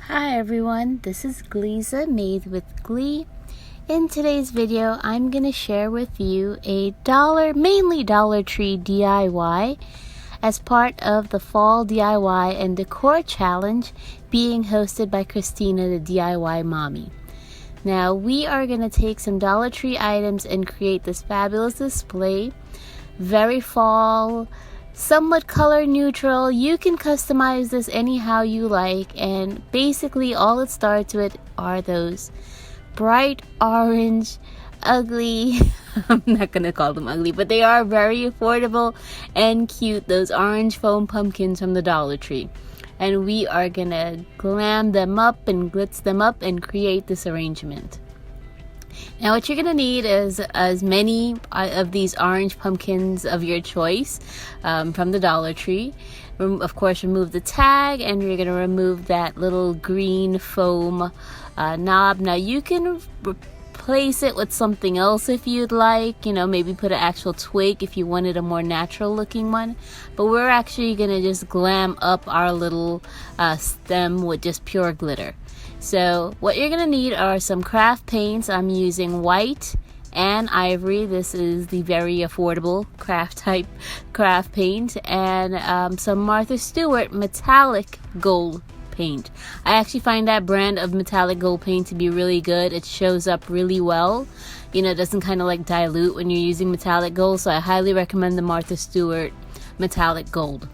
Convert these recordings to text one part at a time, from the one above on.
Hi everyone, this is Gliza made with Glee. In today's video, I'm going to share with you a mainly Dollar Tree DIY as part of the Fall DIY and Decor Challenge being hosted by Christina The DIY Mommy. Now, we are going to take some Dollar Tree items and create this fabulous display. Very fall, somewhat color neutral. You can customize this anyhow you like, and basically all it starts with are those bright orange, ugly, I'm not gonna call them ugly, but they are very affordable and cute, those orange foam pumpkins from the Dollar Tree. And we are gonna glam them up and glitz them up and create this arrangement. Now what you're going to need is as many of these orange pumpkins of your choice from the Dollar Tree. Of course, remove the tag, and you're going to remove that little green foam knob. Now you can replace it with something else if you'd like, maybe put an actual twig if you wanted a more natural looking one. But we're actually going to just glam up our little stem with just pure glitter. So what you're going to need are some craft paints. I'm using white and ivory. This is the very affordable craft paint, and some Martha Stewart metallic gold paint. I actually find that brand of metallic gold paint to be really good. It shows up really well. It doesn't kind of like dilute when you're using metallic gold, so I highly recommend the Martha Stewart metallic gold.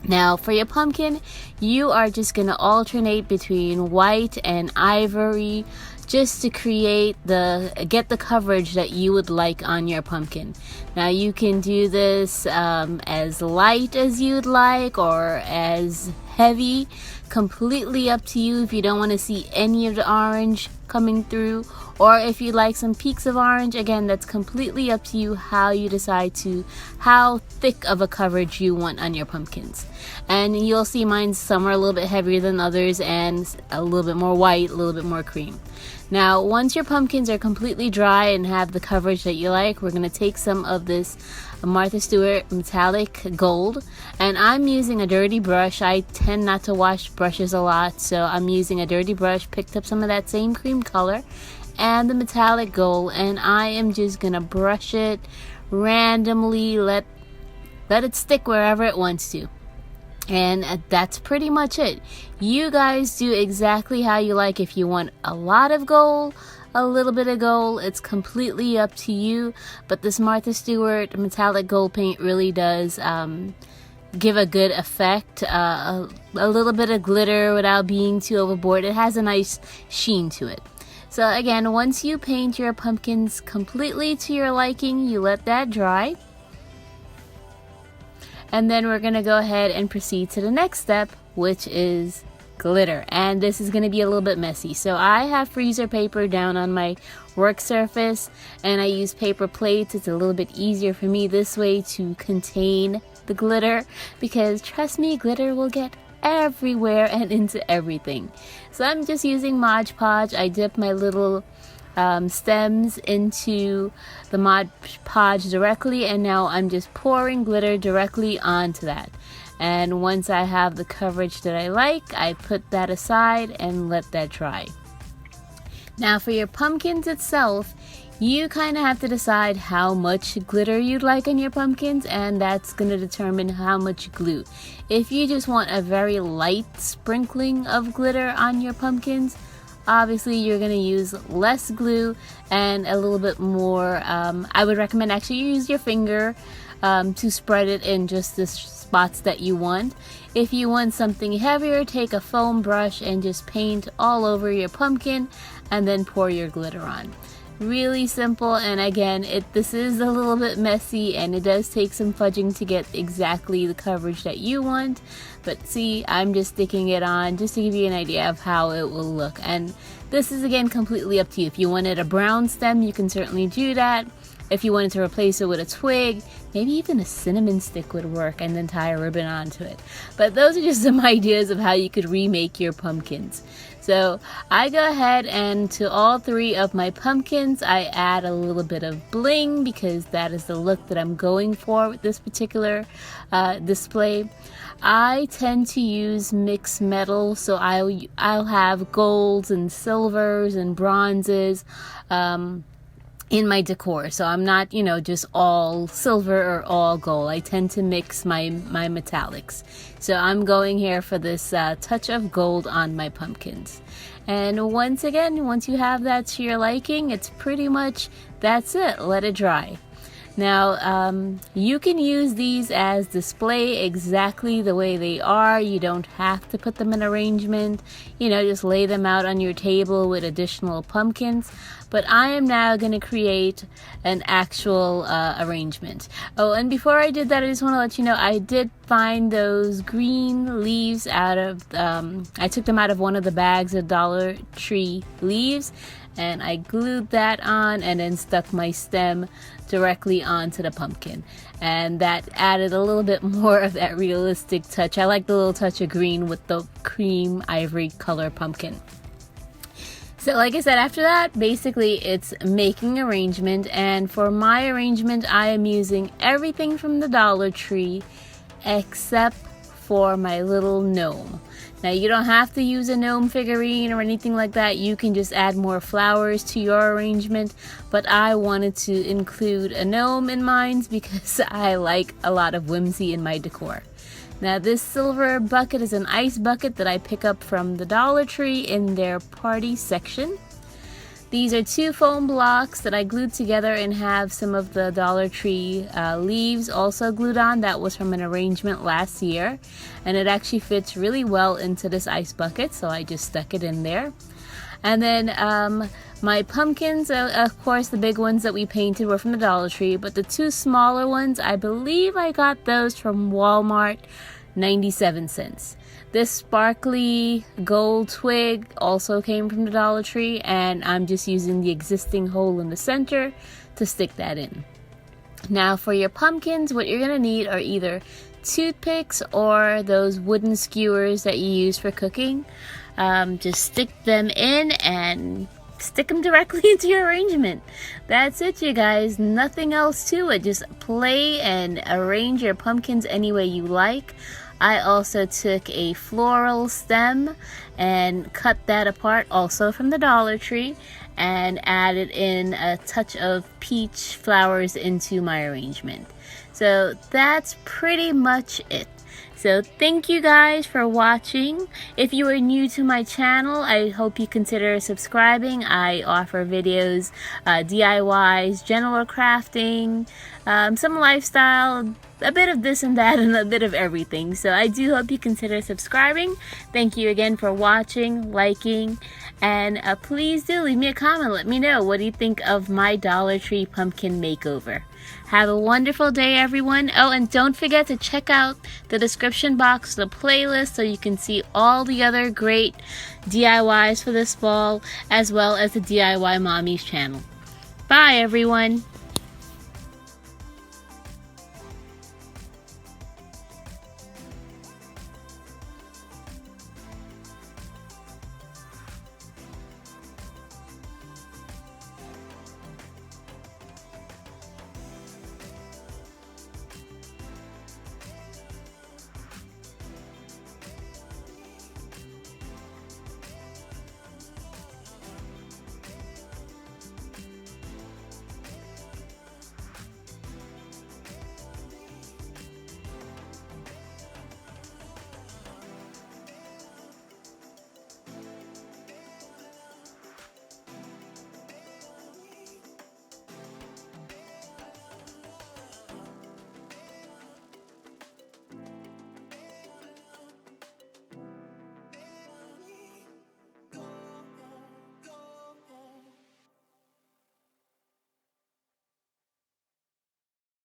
Now for your pumpkin, you are just going to alternate between white and ivory just to get the coverage that you would like on your pumpkin. Now you can do this as light as you'd like or as heavy, completely up to you. If you don't want to see any of the orange coming through, or if you like some peaks of orange, again, that's completely up to you how you decide how thick of a coverage you want on your pumpkins. And you'll see mine, some are a little bit heavier than others and a little bit more white, a little bit more cream. Now once your pumpkins are completely dry and have the coverage that you like, we're going to take some of this Martha Stewart metallic gold, and I'm using a dirty brush. I tend not to wash brushes a lot, so I'm using a dirty brush, picked up some of that same cream color and the metallic gold, and I am just gonna brush it randomly, let it stick wherever it wants to. And that's pretty much it. You guys do exactly how you like. If you want a lot of gold, a little bit of gold, it's completely up to you. But this Martha Stewart metallic gold paint really does give a good effect. A little bit of glitter without being too overboard. It has a nice sheen to it. So again, once you paint your pumpkins completely to your liking, you let that dry. And then we're going to go ahead and proceed to the next step, which is glitter. And this is going to be a little bit messy. So I have freezer paper down on my work surface, and I use paper plates. It's a little bit easier for me this way to contain the glitter, because trust me, glitter will get everywhere and into everything. So I'm just using Mod Podge. I dip my little stems into the Mod Podge directly, and now I'm just pouring glitter directly onto that. And once I have the coverage that I like, I put that aside and let that dry. Now for your pumpkins itself, you kind of have to decide how much glitter you'd like on your pumpkins, and that's going to determine how much glue. If you just want a very light sprinkling of glitter on your pumpkins, obviously you're going to use less glue and a little bit more. I would recommend actually you use your finger to spread it in just the spots that you want. If you want something heavier, take a foam brush and just paint all over your pumpkin and then pour your glitter on. Really simple, and again, this is a little bit messy and it does take some fudging to get exactly the coverage that you want. But see, I'm just sticking it on just to give you an idea of how it will look. And this is again completely up to you. If you wanted a brown stem, you can certainly do that. if you wanted to replace it with a twig, maybe even a cinnamon stick would work, and then tie a ribbon onto it. But those are just some ideas of how you could remake your pumpkins. So I go ahead and to all 3 of my pumpkins, I add a little bit of bling because that is the look that I'm going for with this particular display. I tend to use mixed metal, so I'll have golds and silvers and bronzes in my decor. So I'm not, just all silver or all gold. I tend to mix my metallics. So I'm going here for this touch of gold on my pumpkins. And once again, once you have that to your liking, it's pretty much, that's it. Let it dry. Now, you can use these as display exactly the way they are. You don't have to put them in arrangement. Just lay them out on your table with additional pumpkins. But I am now going to create an actual arrangement. Oh, and before I did that, I just want to let you know I did find those green leaves out of, I took them out of one of the bags of Dollar Tree leaves, and I glued that on and then stuck my stem directly onto the pumpkin, and that added a little bit more of that realistic touch. I like the little touch of green with the cream ivory color pumpkin. So like I said, after that, basically it's making arrangement, and for my arrangement I am using everything from the Dollar Tree except for my little gnome. Now, you don't have to use a gnome figurine or anything like that. You can just add more flowers to your arrangement, but I wanted to include a gnome in mine because I like a lot of whimsy in my decor. Now, this silver bucket is an ice bucket that I pick up from the Dollar Tree in their party section. These are 2 foam blocks that I glued together and have some of the Dollar Tree leaves also glued on. That was from an arrangement last year, and it actually fits really well into this ice bucket, so I just stuck it in there. And then my pumpkins, of course, the big ones that we painted were from the Dollar Tree, but the 2 smaller ones, I believe I got those from Walmart, 97 cents. This sparkly gold twig also came from the Dollar Tree, and I'm just using the existing hole in the center to stick that in. Now, for your pumpkins, what you're going to need are either toothpicks or those wooden skewers that you use for cooking. Just stick them in and stick them directly into your arrangement. That's it, you guys. Nothing else to it. Just play and arrange your pumpkins any way you like. I also took a floral stem and cut that apart, also from the Dollar Tree, and added in a touch of peach flowers into my arrangement. So that's pretty much it. So thank you guys for watching. If you are new to my channel, I hope you consider subscribing. I offer videos, DIYs, general crafting, some lifestyle, a bit of this and that, and a bit of everything. So I do hope you consider subscribing. Thank you again for watching, liking, and please do leave me a comment. Let me know, what do you think of my Dollar Tree pumpkin makeover? Have a wonderful day, everyone. Oh, and don't forget to check out the description box, the playlist, so you can see all the other great DIYs for this fall, as well as the DIY Mommy's channel. Bye, everyone.